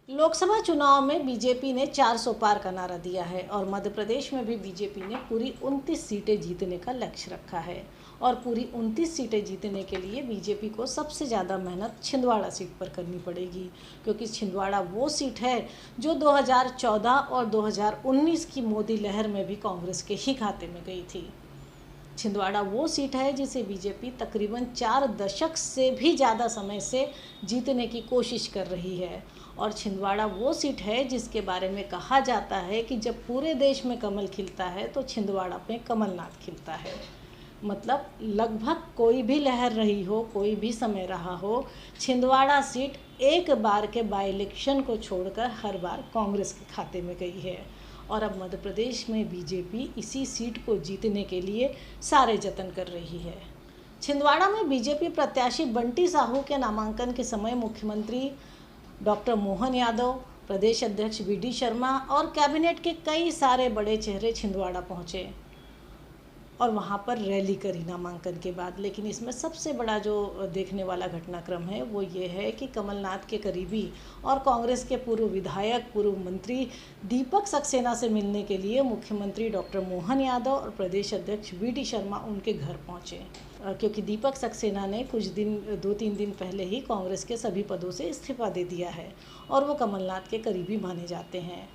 लोकसभा चुनाव में बीजेपी ने 400 पार का नारा दिया है और मध्य प्रदेश में भी बीजेपी ने पूरी 29 सीटें जीतने का लक्ष्य रखा है। और पूरी 29 सीटें जीतने के लिए बीजेपी को सबसे ज़्यादा मेहनत छिंदवाड़ा सीट पर करनी पड़ेगी, क्योंकि छिंदवाड़ा वो सीट है जो 2014 और 2019 की मोदी लहर में भी कांग्रेस के ही खाते में गई थी। छिंदवाड़ा वो सीट है जिसे बीजेपी तकरीबन 4 दशक से भी ज़्यादा समय से जीतने की कोशिश कर रही है। और छिंदवाड़ा वो सीट है जिसके बारे में कहा जाता है कि जब पूरे देश में कमल खिलता है तो छिंदवाड़ा में कमलनाथ खिलता है। मतलब लगभग कोई भी लहर रही हो, कोई भी समय रहा हो, छिंदवाड़ा सीट एक बार के बाई इलेक्शन को छोड़कर हर बार कांग्रेस के खाते में गई है। और अब मध्य प्रदेश में बीजेपी इसी सीट को जीतने के लिए सारे जतन कर रही है। छिंदवाड़ा में बीजेपी प्रत्याशी बंटी साहू के नामांकन के समय मुख्यमंत्री डॉक्टर मोहन यादव, प्रदेश अध्यक्ष वी.डी. शर्मा और कैबिनेट के कई सारे बड़े चेहरे छिंदवाड़ा पहुंचे और वहां पर रैली करी नामांकन के बाद। लेकिन इसमें सबसे बड़ा जो देखने वाला घटनाक्रम है वो ये है कि कमलनाथ के करीबी और कांग्रेस के पूर्व विधायक, पूर्व मंत्री दीपक सक्सेना से मिलने के लिए मुख्यमंत्री डॉक्टर मोहन यादव और प्रदेश अध्यक्ष वी.डी. शर्मा उनके घर पहुंचे, क्योंकि दीपक सक्सेना ने कुछ दिन 2-3 दिन पहले ही कांग्रेस के सभी पदों से इस्तीफा दे दिया है और वो कमलनाथ के करीबी माने जाते हैं।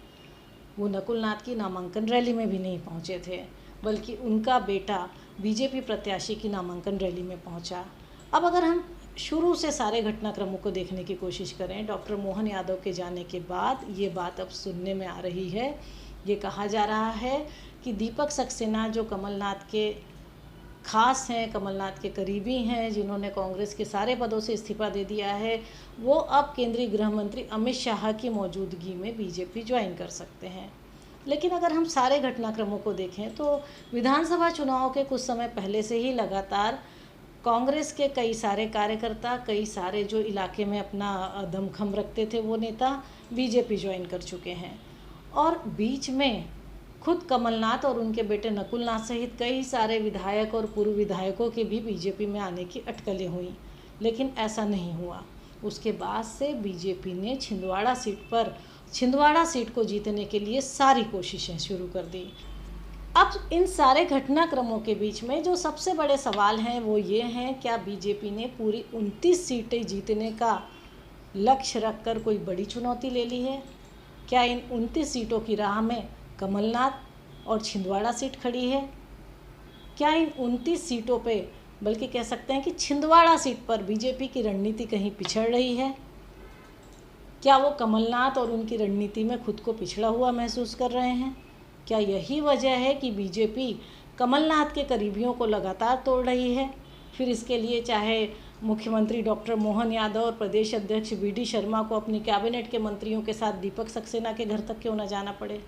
वो नकुलनाथ की नामांकन रैली में भी नहीं पहुंचे थे, बल्कि उनका बेटा बीजेपी प्रत्याशी की नामांकन रैली में पहुंचा। अब अगर हम शुरू से सारे घटनाक्रमों को देखने की कोशिश करें, डॉक्टर मोहन यादव के जाने के बाद ये बात अब सुनने में आ रही है। ये कहा जा रहा है कि दीपक सक्सेना जो कमलनाथ के खास हैं, कमलनाथ के करीबी हैं, जिन्होंने कांग्रेस के सारे पदों से इस्तीफा दे दिया है, वो अब केंद्रीय गृह मंत्री अमित शाह की मौजूदगी में बीजेपी ज्वाइन कर सकते हैं। लेकिन अगर हम सारे घटनाक्रमों को देखें तो विधानसभा चुनाव के कुछ समय पहले से ही लगातार कांग्रेस के कई सारे कार्यकर्ता, कई सारे जो इलाके में अपना दमखम रखते थे वो नेता बीजेपी ज्वाइन कर चुके हैं। और बीच में खुद कमलनाथ और उनके बेटे नकुलनाथ सहित कई सारे विधायक और पूर्व विधायकों के भी बीजेपी में आने की अटकलें हुई, लेकिन ऐसा नहीं हुआ। उसके बाद से बीजेपी ने छिंदवाड़ा सीट को जीतने के लिए सारी कोशिशें शुरू कर दी। अब इन सारे घटनाक्रमों के बीच में जो सबसे बड़े सवाल हैं वो ये हैं, क्या बीजेपी ने पूरी 29 सीटें जीतने का लक्ष्य रखकर कोई बड़ी चुनौती ले ली है? क्या इन 29 सीटों की राह में कमलनाथ और छिंदवाड़ा सीट खड़ी है? क्या इन 29 सीटों पे, बल्कि कह सकते हैं कि छिंदवाड़ा सीट पर बीजेपी की रणनीति कहीं पिछड़ रही है? क्या वो कमलनाथ और उनकी रणनीति में खुद को पिछड़ा हुआ महसूस कर रहे हैं? क्या यही वजह है कि बीजेपी कमलनाथ के करीबियों को लगातार तोड़ रही है? फिर इसके लिए चाहे मुख्यमंत्री डॉक्टर मोहन यादव और प्रदेश अध्यक्ष वी.डी. शर्मा को अपनी कैबिनेट के मंत्रियों के साथ दीपक सक्सेना के घर तक क्यों न जाना पड़े।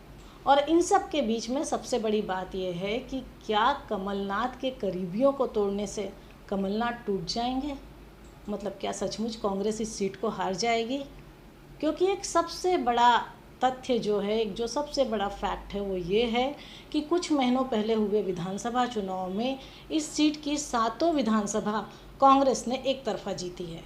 और इन सब के बीच में सबसे बड़ी बात यह है कि क्या कमलनाथ के करीबियों को तोड़ने से कमलनाथ टूट जाएंगे? मतलब क्या सचमुच कांग्रेस इस सीट को हार जाएगी? क्योंकि एक सबसे बड़ा तथ्य जो है, एक जो सबसे बड़ा फैक्ट है वो ये है कि कुछ महीनों पहले हुए विधानसभा चुनाव में इस सीट की 7 विधानसभा कांग्रेस ने एक तरफा जीती है।